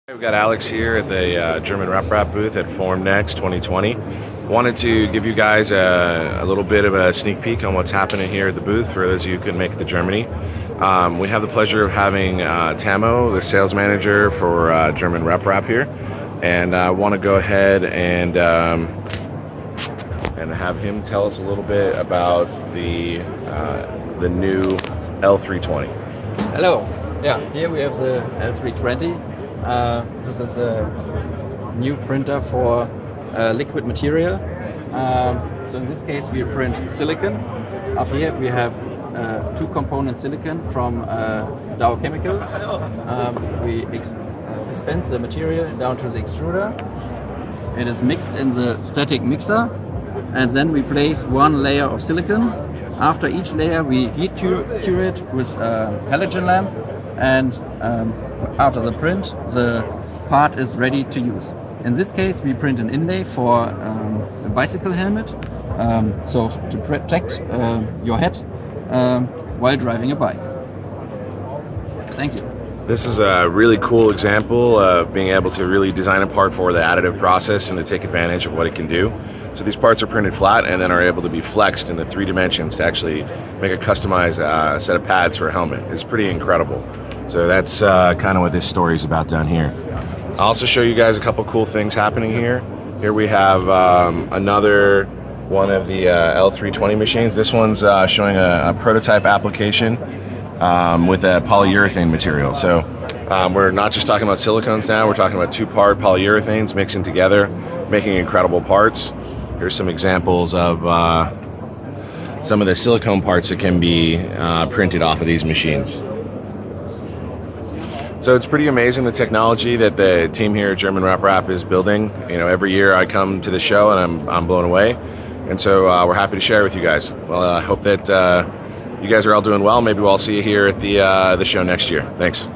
We've got Alex here at the German RepRap booth at FormNext 2020. Wanted to give you guys a little bit of a sneak peek on what's happening here at the booth for those of you who couldn't make it to Germany. We have the pleasure of having Tamo, the sales manager for German RepRap here, and I want to go ahead and have him tell us a little bit about the new L320. Hello. Yeah, here we have the L320. This is a new printer for liquid material. So in this case we print silicon. Up here we have two-component silicon from Dow Chemicals. We dispense the material down to the extruder. It is mixed in the static mixer, and then we place one layer of silicon. After each layer we heat cure it with a halogen lamp, and after the print, the part is ready to use. In this case, we print an inlay for a bicycle helmet, so to protect your head while driving a bike. Thank you. This is a really cool example of being able to really design a part for the additive process and to take advantage of what it can do. So these parts are printed flat and then are able to be flexed into 3 dimensions to actually make a customized set of pads for a helmet. It's pretty incredible. So that's kind of what this story is about down here. I'll also show you guys a couple cool things happening here. Here we have another one of the L320 machines. This one's showing a prototype application with a polyurethane material. So we're not just talking about silicones now, we're talking about 2-part polyurethanes mixing together, making incredible parts. Here's some examples of some of the silicone parts that can be printed off of these machines. So it's pretty amazing the technology that the team here at German RepRap is building. You know, every year I come to the show and I'm blown away. And so we're happy to share with you guys. Well, I hope that you guys are all doing well. Maybe we'll all see you here at the show next year. Thanks.